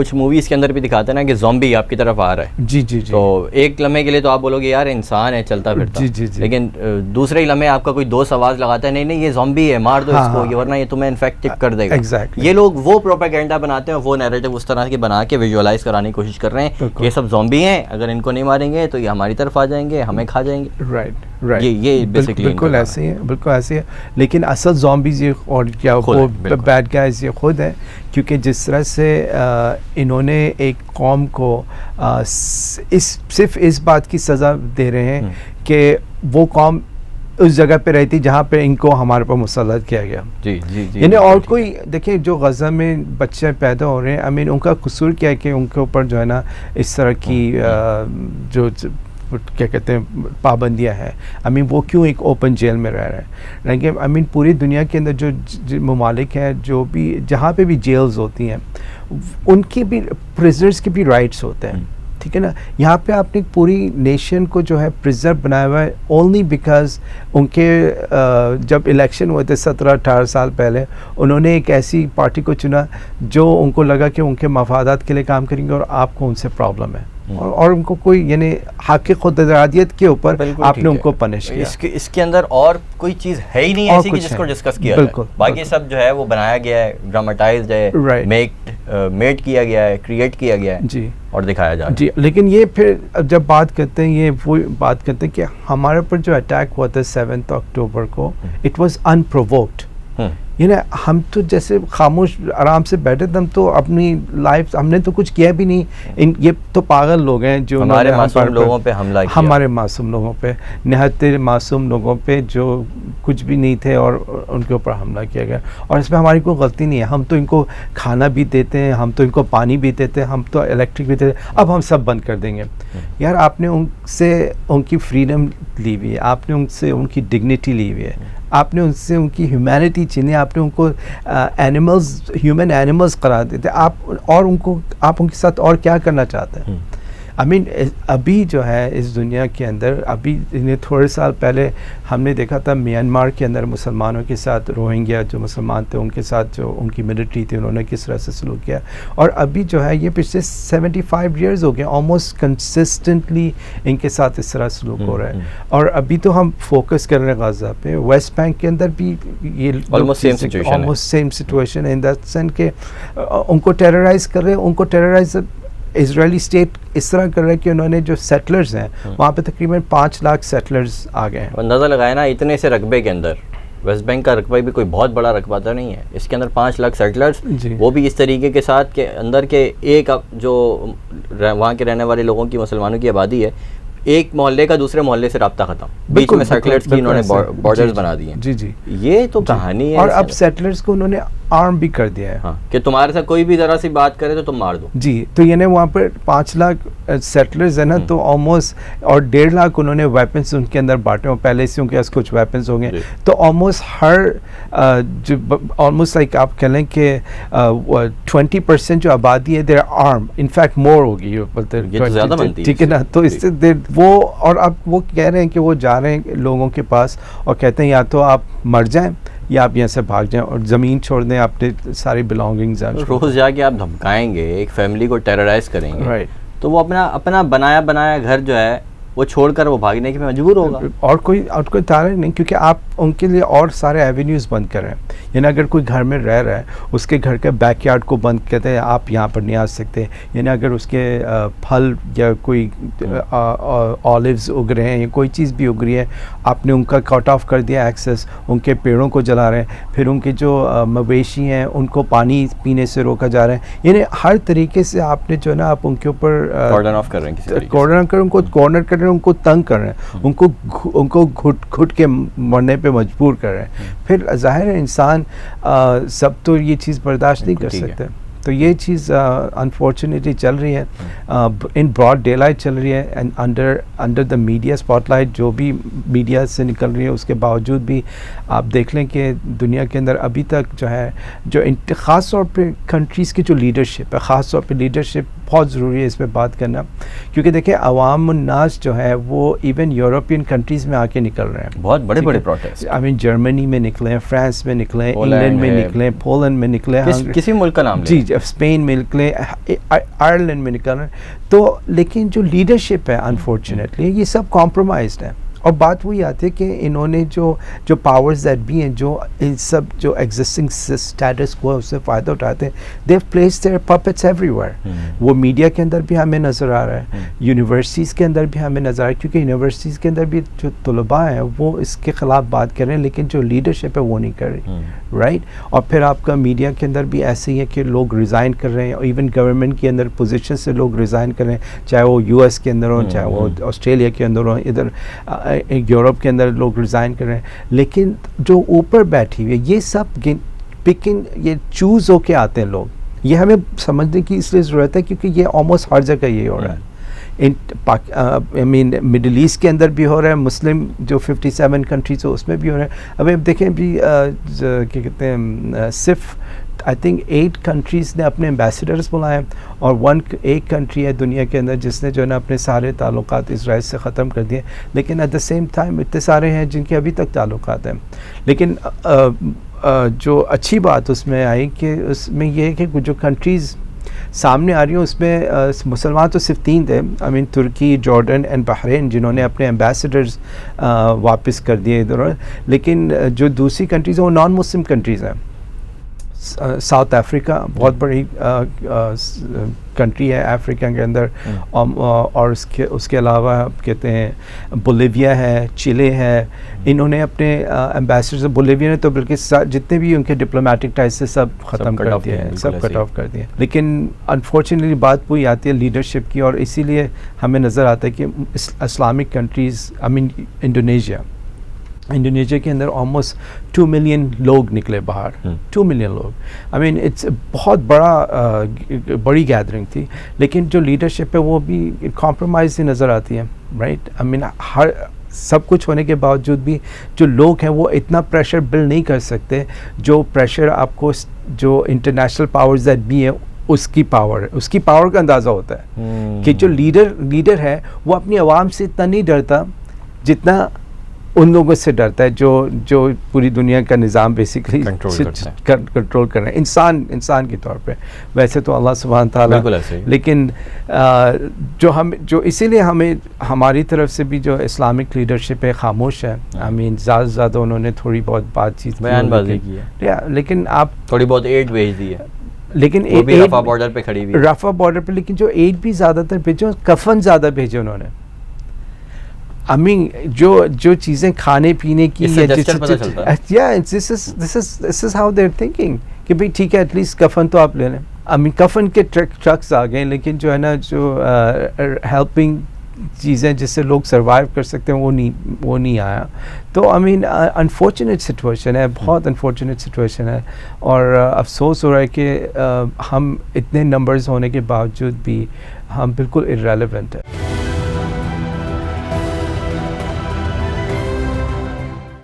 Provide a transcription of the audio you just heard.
कुछ मूवीज़ के अंदर भी दिखाते हैं ना कि ज़ॉम्बी आपकी तरफ आ रहा है। जी जी जी। तो एक लम्हे के लिए तो आप बोलोगे यार इंसान है चलता फिरता, जी जी जी। लेकिन दूसरे ही लम्हे आपका कोई दोस्त आवाज़ लगाता है नहीं नहीं ये ज़ॉम्बी है, मार दो इसको, ये वरना ये तुम्हें इन्फेक्ट कर देगा। Exactly. ये लोग वो प्रोपेगेंडा बनाते हैं, वो नैरेटिव उस तरह के बना के विजुअलाइज कराने की कोशिश कर रहे हैं ये सब ज़ॉम्बी हैं, अगर इनको नहीं मारेंगे तो ये हमारी तरफ आ जाएंगे, हमें खा जाएंगे। Right right. ये बेसिकली बिल्कुल ऐसे ही है, बिल्कुल ऐसे ही है। लेकिन असल ज़ॉम्बीज़ ये और क्या वो बैड गाइज ये खुद है, क्योंकि जिस तरह से इन्होंने एक कौम को सिर्फ इस बात की सज़ा दे रहे हैं कि वो कौम उस जगह पे रहती जहाँ पे इनको हमारे पर मुसल्लत किया गया। जी जी जी। यानी और कोई देखिए जो गज़ा में बच्चे पैदा हो रहे हैं, आई मीन उनका कसूर क्या है कि उनके ऊपर जो है ना इस तरह की जो क्या कहते हैं पाबंदियाँ हैं। आई मीन वो क्यों एक ओपन जेल में रह रहे हैं, लेकिन आई मीन पूरी दुनिया के अंदर जो ममालिक हैं, जो भी जहाँ पे भी जेल्स होती हैं उनकी भी प्रिजनर्स के भी राइट्स होते हैं, ठीक है ना। यहाँ पे आपने पूरी नेशन को जो है प्रिजर्व बनाया हुआ है ओनली बिकॉज उनके जब इलेक्शन हुए थे 17-18 साल पहले, उन्होंने एक ऐसी पार्टी को चुना जो उनको लगा कि उनके मफादात के लिए काम करेंगे और आपको उनसे प्रॉब्लम है, और उनको कोई यानी हक़ खुद इरादियत के ऊपर आपने उनको पनिश किया। इसके अंदर और कोई चीज़ है ही नहीं ऐसी कि जिसको डिस्कस किया जाए। बाकी सब जो है वो बनाया गया है, ड्रामेटाइज्ड है, मेड किया गया है, क्रिएट किया गया है जी, और दिखाया जा रहा है जी। लेकिन ये फिर जब बात करते हैं, ये वो बात करते हैं कि हमारे ऊपर जो अटैक हुआ था 7 अक्टूबर को, इट वाज अनप्रोवोक्ड। ये ना हम तो जैसे खामोश आराम से बैठे थे, हम तो अपनी लाइफ हमने तो कुछ किया भी नहीं। ये तो पागल लोग हैं जो हमारे मासूम लोगों पे हमला किया, हमारे मासूम लोगों पे, निहायत मासूम लोगों पे जो कुछ भी नहीं थे और उनके ऊपर हमला किया गया। और इसमें हमारी कोई गलती नहीं है, हम तो इनको खाना भी देते हैं, हम तो इनको पानी भी देते हैं, हम तो इलेक्ट्रिक भी देते हैं, अब हम सब बंद कर देंगे। यार आपने उनसे उनकी फ्रीडम ली हुई है, आपने उनसे उनकी डिग्निटी ली हुई है, आपने उनसे उनकी ह्यूमैनिटी छीनी, आपने उनको एनिमल्स ह्यूमन एनिमल्स करार देते आप, और उनको आप उनके साथ और क्या करना चाहते हैं। आई मीन अभी जो है इस दुनिया के अंदर, अभी इन्हें थोड़े साल पहले हमने देखा था म्यांमार के अंदर मुसलमानों के साथ, रोहिंग्या जो मुसलमान थे उनके साथ जो उनकी मिलिट्री थी उन्होंने किस तरह से सलूक किया। और अभी जो है ये पिछले 75 ईयर्स हो गए ऑलमोस्ट कंसिस्टेंटली इनके साथ इस तरह सलूक हो रहा है। और अभी तो हम फोकस कर रहे हैं गाज़ा पे, वेस्ट बैंक के अंदर भी ये ऑलमोस्ट सेम सिचुएशन है इन दैट सेंस के उनको टेरराइज कर रहे हैं। उनको टेरराइज इजरायली स्टेट इस तरह कर रहा है कि उन्होंने जो सेटलर्स हैं वहाँ पे तकरीबन 5 लाख सेटलर्स आ गए हैं। अंदाज़ा लगाया ना, इतने से रकबे के अंदर वेस्ट बैंक का रकबा भी कोई बहुत बड़ा रकबा तो नहीं है, इसके अंदर 5 लाख सेटलर्स, वो भी इस तरीके के साथ के अंदर के एक जो वहाँ के रहने वाले लोगों की, मुसलमानों की आबादी है, एक मोहल्ले का दूसरे मोहल्ले से राब्ता खत्म, बीच में सेटलर्स की इन्होंने बॉर्डर्स बना दिए। जी जी, ये तो कहानी है। और अब सेटलर्स को उन्होंने आर्म भी कर दिया है। हाँ, कि तुम्हारे साथ कोई भी ज़रा सी बात करे तो तुम मार दो। जी, तो यानी वहाँ पर 5 लाख सेटलर्स है ना, तो ऑलमोस्ट और 1.5 लाख उन्होंने वेपन्स उनके अंदर बांटे हो, पहले से उनके पास कुछ वेपन्स होंगे, तो ऑलमोस्ट हर जो ऑलमोस्ट लाइक आप कह लें कि 20% जो आबादी है देर आर्म, इनफैक्ट मोर होगी, ठीक है ना। तो इससे वो, और अब वो कह रहे हैं कि वो जा रहे हैं लोगों के पास और कहते हैं या तो आप मर जाएं या आप यहाँ से भाग जाएं और ज़मीन छोड़ दें, अपने सारी बिलोंगिंग्स। रोज़ जाके आप धमकाएंगे, एक फैमिली को टेरराइज करेंगे, राइट, तो वो अपना बनाया घर जो है वो छोड़कर वो भागने के में मजबूर होगा। और कोई तारा नहीं, क्योंकि आप उनके लिए और सारे एवेन्यूज़ बंद कर रहे हैं। यानी अगर कोई घर में रह रहा है, उसके घर के बैकयार्ड को बंद कहते हैं आप यहाँ पर नहीं आ सकते। यानी अगर उसके फल या कोई ऑलिव्स उग रहे हैं या कोई चीज़ भी उग रही है, आपने उनका कट ऑफ कर दिया एक्सेस, उनके पेड़ों को जला रहे हैं, फिर उनके जो मवेशी हैं उनको पानी पीने से रोका जा रहा है। यानी हर तरीके से आपने जो है ना आप उनके ऊपर कॉर्डन ऑफ कर रहे हैं, उनको कॉर्नर कर रहे हैं, उनको तंग कर रहे हैं, उनको घुट के मरने पे मजबूर कर रहे हैं। फिर जाहिर है इंसान सब तो ये चीज़ बर्दाश्त नहीं कर सकते। तो ये चीज़ अनफॉर्चुनेटली चल रही है, इन ब्रॉड डे लाइट चल रही है, and under the media spotlight, जो भी मीडिया से निकल रही है उसके बावजूद भी आप देख लें कि दुनिया के अंदर अभी तक जो है जो ख़ास तौर पे कंट्रीज़ की जो लीडरशिप है, ख़ास तौर पे लीडरशिप बहुत ज़रूरी है इस पर बात करना, क्योंकि देखिए अवाम उन्नास जो है वो इवन यूरोपियन कंट्रीज़ में आके निकल रहे हैं, बहुत बड़े बड़े प्रोटेस्ट। आई मीन जर्मनी में निकले हैं, फ्रांस में निकले हैं, इंग्लैंड में निकले हैं, पोलैंड में निकले हैं, किसी मुल्क का नाम जी जब स्पेन में निकले, आयरलैंड में निकल रहे हैं, तो लेकिन जो लीडरशिप है अनफॉर्चुनेटली ये सब कॉम्प्रोमाइज्ड है। और बात वही आती है कि इन्होंने जो पावर्स दैट भी हैं, जो इन सब जो एग्जिस्टिंग स्टेटस को उससे फ़ायदा उठाते हैं, they have placed their puppets everywhere. वो मीडिया के अंदर भी हमें नज़र आ रहा है, यूनिवर्सिटीज़ के अंदर भी हमें नज़र आ रहा है, क्योंकि यूनिवर्सिटीज़ के अंदर भी जो तलबा हैं वो इसके ख़िलाफ़ बात कर रहे हैं, लेकिन जो लीडरशिप है वो नहीं कर रही, राइट। और फिर आपका मीडिया के अंदर भी ऐसे ही है कि लोग रिज़ाइन कर रहे हैं, और इवन गवर्नमेंट के अंदर पोजीशन से लोग रिज़ाइन कर रहे हैं, चाहे वो यूएस के अंदर हो, चाहे वो ऑस्ट्रेलिया के अंदर हो, इधर यूरोप के अंदर लोग रिज़ाइन कर रहे हैं। लेकिन जो ऊपर बैठी हुई है ये सब पिकिंग, ये चूज़ होके आते हैं लोग, ये हमें समझने की इसलिए ज़रूरत है क्योंकि ये ऑलमोस्ट हर जगह ये हो रहा है। आई मीन मिडिल ईस्ट के अंदर भी हो रहा है, मुस्लिम जो 57 कंट्रीज हो उसमें भी हो रहा है। अभी अब देखें अभी क्या कहते हैं, सिर्फ आई थिंक 8 कंट्रीज़ ने अपने एम्बेसडर्स बुलाए, और एक कंट्री है दुनिया के अंदर जिसने जो है ना अपने सारे ताल्लुकात इज़राइल से ख़त्म कर दिए, लेकिन एट द सेम टाइम इतने सारे हैं जिनके अभी तक ताल्लुकात हैं। लेकिन जो अच्छी बात उसमें आई कि उसमें ये है कि जो कंट्रीज़ सामने आ रही हूँ उसमें मुसलमान तो सिर्फ 3 थे, I mean Turkey, Jordan and Bahrain, जिन्होंने अपने एम्बेसडर्स वापस कर दिए इधर। लेकिन जो दूसरी कंट्रीज़ हैं वो नॉन मुस्लिम कंट्रीज़ हैं। साउथ अफ्रीका बहुत बड़ी कंट्री है अफ्रीका के अंदर, और उसके अलावा कहते हैं बोलिविया है, चिले है, इन्होंने अपने एम्बेसडर, बोलिविया ने तो बल्कि जितने भी उनके डिप्लोमेटिक टाइज से सब ख़त्म कर दिए हैं, सब कट ऑफ कर दिए। लेकिन अनफॉर्चुनेटली बात वही आती है लीडरशिप की, और इसीलिए हमें नज़र आता है कि Islamic countries, I mean Indonesia के अंदर ऑलमोस्ट 2 मिलियन लोग निकले बाहर, 2 मिलियन लोग। आई मीन इट्स बहुत बड़ी गैदरिंग थी, लेकिन जो लीडरशिप है वो भी कॉम्प्रोमाइज़ ही नज़र आती है, राइट। आई मीन हर सब कुछ होने के बावजूद भी जो लोग हैं वो इतना प्रेशर बिल्ड नहीं कर सकते जो प्रेशर आपको जो इंटरनेशनल पावर्स दैट भी है उसकी पावर का अंदाज़ा होता है कि जो लीडर है वो अपनी आवाम से इतना नहीं डरता जितना उन लोगों से डरता है जो पूरी दुनिया का निज़ाम बेसिकली कंट्रोल कर रहे हैं इंसान के तौर पे। वैसे तो अल्लाह सुब्हान ताला, लेकिन जो इसीलिए हमें हमारी तरफ से भी जो इस्लामिक लीडरशिप है खामोश है। आई मीन ज़्यादा उन्होंने थोड़ी बहुत बातचीत बयानबाजी की है, लेकिन आप थोड़ी बहुत एड भेज दी है, लेकिन रफ़ा बॉर्डर पे खड़ी हुई, रफ़ा बॉर्डर पे, लेकिन जो एड भी ज़्यादातर भेजे, कफन ज़्यादा भेजे उन्होंने। आई मीन जो चीज़ें खाने पीने की, this is how they are thinking कि भाई ठीक है एटलीस्ट कफन तो आप ले लें। आई मीन कफन के ट्रक्स आ गए, लेकिन जो है ना जो हेल्पिंग चीज़ें जिससे लोग सर्वाइव कर सकते हैं वो नहीं आया। तो आई मीन अनफॉर्चुनेट सिचुएशन है, बहुत अनफॉर्चुनेट सिचुएशन है, और अफसोस हो रहा है कि हम इतने नंबर्स होने के बावजूद भी हम बिल्कुल इर्रेलेवेंट है।